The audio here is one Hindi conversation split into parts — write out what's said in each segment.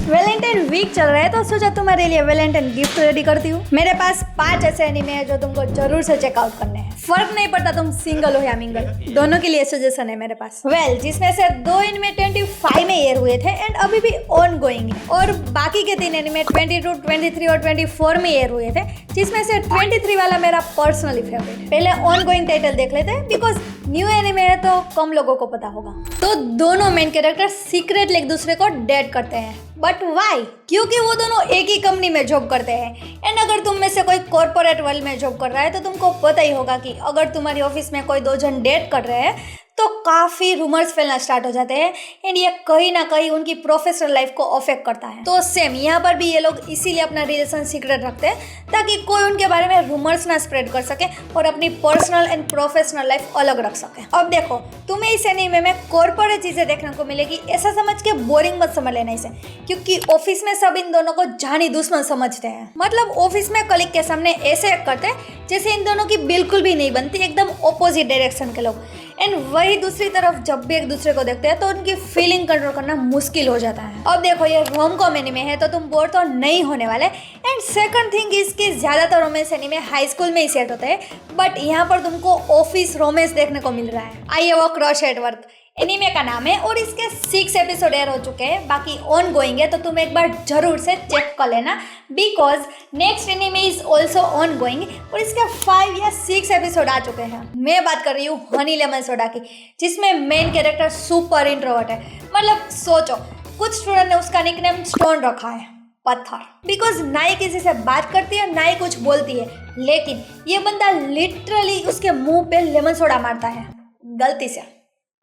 वैलेंटाइन वीक चल रहा है तो सोचा तुम्हारे लिए वैलेंटाइन गिफ्ट रेडी करती हूँ। मेरे पास 5 ऐसे एनिमे हैं जो तुमको जरूर से चेकआउट करने हैं। फर्क नहीं पड़ता तुम सिंगल हो या मिंगल, दोनों के लिए सजेशन है मेरे पास। जिसमें से 2 एनिमे 25 में एयर हुए थे एंड अभी भी ऑन गोइंग है, और बाकी के 3 एनिमे 22, 23 और 24 में एयर हुए थे, जिसमें से 23 वाला मेरा पर्सनली फेवरेट है। पहले ऑन गोइंग टाइटल देख लेते हैं, बिकॉज न्यू एनिमे है तो कम लोगों को पता होगा। तो दोनों मेन कैरेक्टर सीक्रेटली एक दूसरे को डेट करते हैं, बट वाई? क्योंकि वो दोनों एक ही कंपनी में जॉब करते हैं। एंड अगर तुम में से कोई कॉर्पोरेट वर्ल्ड में जॉब कर रहा है तो तुमको पता ही होगा कि अगर तुम्हारी ऑफिस में कोई 2 जन डेट कर रहे हैं तो काफ़ी रूमर्स फैलना स्टार्ट हो जाते हैं एंड ये कहीं ना कहीं उनकी प्रोफेशनल लाइफ को अफेक्ट करता है। तो सेम यहाँ पर भी ये लोग इसीलिए अपना रिलेशन सीक्रेट रखते हैं ताकि कोई उनके बारे में रूमर्स ना स्प्रेड कर सके और अपनी पर्सनल एंड प्रोफेशनल लाइफ अलग रख सके। अब देखो, तुम्हें इस एनीमे में कॉर्पोरेट चीज़ें देखने को मिलेगी, ऐसा समझ के बोरिंग मत समझ लेना इसे, क्योंकि ऑफिस में सब इन दोनों को जानी दुश्मन समझते हैं। मतलब ऑफिस में कलीग के सामने ऐसे एक्ट करते हैं जैसे इन दोनों की बिल्कुल भी नहीं बनती, एकदम ऑपोजिट डायरेक्शन के लोग। एंड वही दूसरी तरफ जब भी एक दूसरे को देखते हैं तो उनकी फीलिंग कंट्रोल करना मुश्किल हो जाता है। अब देखो, ये रोम कॉम एनीमे है तो तुम बोर तो नहीं होने वाले। एंड सेकंड थिंग, इसके ज़्यादातर रोमेंस एनीमे हाई स्कूल में ही सेट होते हैं, बट यहाँ पर तुमको ऑफिस रोमेंस देखने को मिल रहा है। आइए, वो क्रश एट वर्क एनीमे का नाम है और इसके 6 एपिसोड एयर हो चुके हैं, बाकी ऑन गोइंग है, तो तुम एक बार जरूर से चेक कर लेना, because next anime is also on going और इसके 5 या 6 एपिसोड आ चुके हैं। मैं बात कर रही हूँ हनी लेमन सोडा की, जिसमें मेन कैरेक्टर सुपर इंट्रोवर्ट है। मतलब सोचो, कुछ स्टूडेंट ने उसका निकनेम स्टोन रखा है, पत्थर, बिकॉज ना ही किसी से बात करती है ना ही कुछ बोलती है, लेकिन ये बंदा लिटरली उसके मुंह पे लेमन सोडा मारता है गलती से।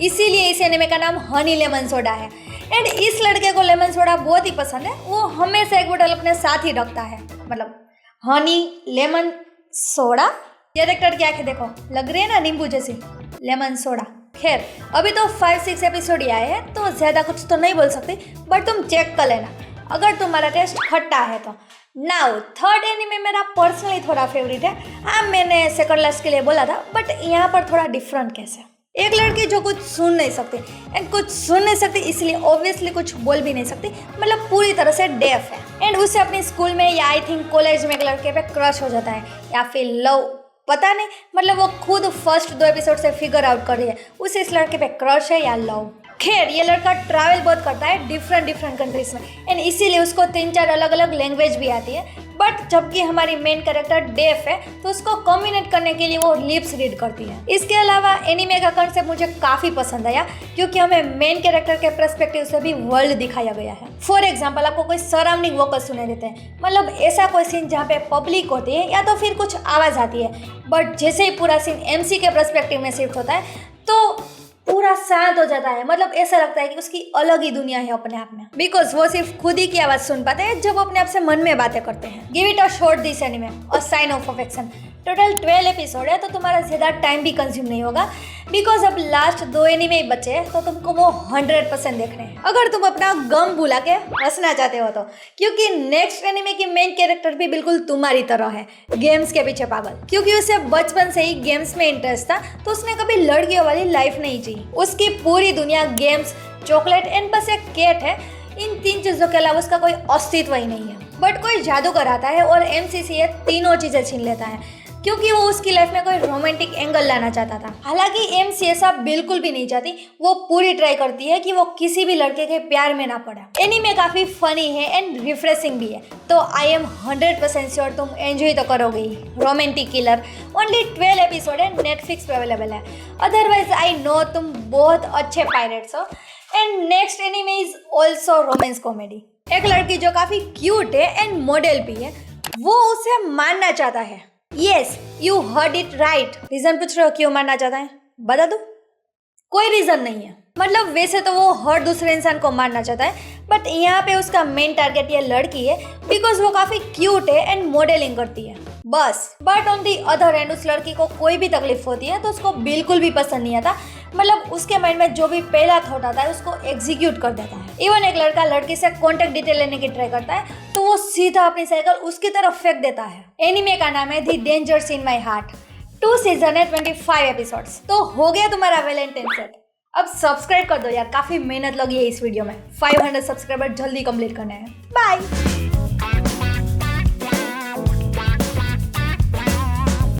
इसीलिए इस एनिमे का नाम हनी लेमन सोडा है। एंड इस लड़के को लेमन सोडा बहुत ही पसंद है, वो हमेशा एक बोतल अपने साथ ही रखता है। मतलब हनी लेमन सोडा, कैरेक्टर क्या है देखो, लग रही है ना नींबू जैसी, लेमन सोडा। खैर, अभी तो 5-6 एपिसोड ही आए हैं तो ज़्यादा कुछ तो नहीं बोल सकती, बट तुम चेक कर लेना अगर तुम्हारा टेस्ट खट्टा है तो। नाउ थर्ड एनिमे मेरा पर्सनली थोड़ा फेवरेट है। हाँ, मैंने सेकंड लास्ट के लिए बोला था, बट यहाँ पर थोड़ा डिफरेंट कैसे। एक लड़की जो कुछ सुन नहीं सकती, एंड कुछ सुन नहीं सकती इसलिए ऑब्वियसली कुछ बोल भी नहीं सकती, मतलब पूरी तरह से डेफ है। एंड उसे अपने स्कूल में या आई थिंक कॉलेज में एक लड़के पे क्रश हो जाता है या फिर लव, पता नहीं, मतलब वो खुद फर्स्ट 2 एपिसोड से फिगर आउट कर रही है उसे इस लड़के पे क्रश है या लव। खैर, ये लड़का ट्रैवल बहुत करता है डिफरेंट कंट्रीज में, एंड इसीलिए उसको 3-4 अलग लैंग्वेज भी आती है। बट जबकि हमारी मेन कैरेक्टर डेफ है तो उसको कम्युनिकेट करने के लिए वो लिप्स रीड करती है। इसके अलावा एनीमे का कंसेप्ट मुझे काफ़ी पसंद आया, क्योंकि हमें मेन कैरेक्टर के पर्सपेक्टिव से भी वर्ल्ड दिखाया गया है। फॉर एग्जाम्पल, आपको कोई सराउंडिंग वोकस सुनाई देते हैं, मतलब ऐसा कोई सीन जहाँ पे पब्लिक होती है या तो फिर कुछ आवाज़ आती है, बट जैसे ही पूरा सीन एमसी के पर्सपेक्टिव में शिफ्ट होता है तो पूरा शांत हो जाता है। मतलब ऐसा लगता है कि उसकी अलग ही दुनिया है अपने आप में, बिकॉज वो सिर्फ खुद ही की आवाज सुन पाते हैं जब अपने आप से मन में बातें करते हैं। Give it a shot this anime, a sign of affection. Total 12 episode है तो तुम्हारा ज़्यादा टाइम भी कंज्यूम नहीं होगा, बिकॉज अब लास्ट 2 एनीमे ही बचे हैं तो तुमको वो 100% देखने हैं अगर तुम अपना गम भुला के हंसना चाहते हो तो, क्योंकि नेक्स्ट एनीमे की मेन कैरेक्टर भी बिल्कुल तुम्हारी तरह है, गेम्स के पीछे पागल। क्योंकि उसे बचपन से ही गेम्स में इंटरेस्ट था तो उसने कभी लड़कियों वाली लाइफ नहीं जी। उसकी पूरी दुनिया गेम्स, चॉकलेट एंड बस एक कैट है। इन 3 चीज़ों के अलावा उसका कोई अस्तित्व ही नहीं है। बट कोई जादूगर आता है और एमसीसी ये तीनों चीज़ें छीन लेता है, क्योंकि वो उसकी लाइफ में कोई रोमांटिक एंगल लाना चाहता था। हालांकि एमसी ऐसा बिल्कुल भी नहीं चाहती, वो पूरी ट्राई करती है कि वो किसी भी लड़के के प्यार में ना पड़े। एनीमे काफ़ी फनी है एंड रिफ्रेशिंग भी है, तो आई एम 100% श्योर तुम एंजॉय तो करोगे ही। रोमांटिक किलर ओनली 12 एपिसोड है, नेटफ्लिक्स पे अवेलेबल है। अदरवाइज आई नो तुम बहुत अच्छे पायरेट्स हो। And next anime is also romance comedy. एक लड़की जो काफ़ी क्यूट है एंड मॉडल भी है, वो उसे मानना चाहता है। Yes, you heard it right. Reason पूछ रहे हो क्यों मानना चाहता है? बता दो, कोई रीजन नहीं है। मतलब वैसे तो वो हर दूसरे इंसान को मारना चाहता है, बट यहाँ पे उसका मेन टारगेट ये लड़की है, बिकॉज वो काफी क्यूट है एंड मॉडलिंग करती है बस। But on the other hand उस लड़की को कोई भी तकलीफ होती है तो उसको बिल्कुल भी पसंद नहीं आता। मतलब उसके माइंड में जो भी पहला थॉट आता है उसको एग्जीक्यूट कर देता है। इवन एक लड़का लड़की से कॉन्टेक्ट डिटेल लेने की ट्राई करता है तो वो सीधा अपनी साइकिल उसकी तरफ फेंक देता है। एनीमे का नाम है the dangers in my heart. 2 season है, 25 एपिसोड्स। तो हो गया तुम्हारा वैलेंटाइन सेट। अब सब्सक्राइब कर दो यार, काफी मेहनत लगी है इस वीडियो में। 500 सब्सक्राइबर जल्दी कंप्लीट करने हैं। बाय।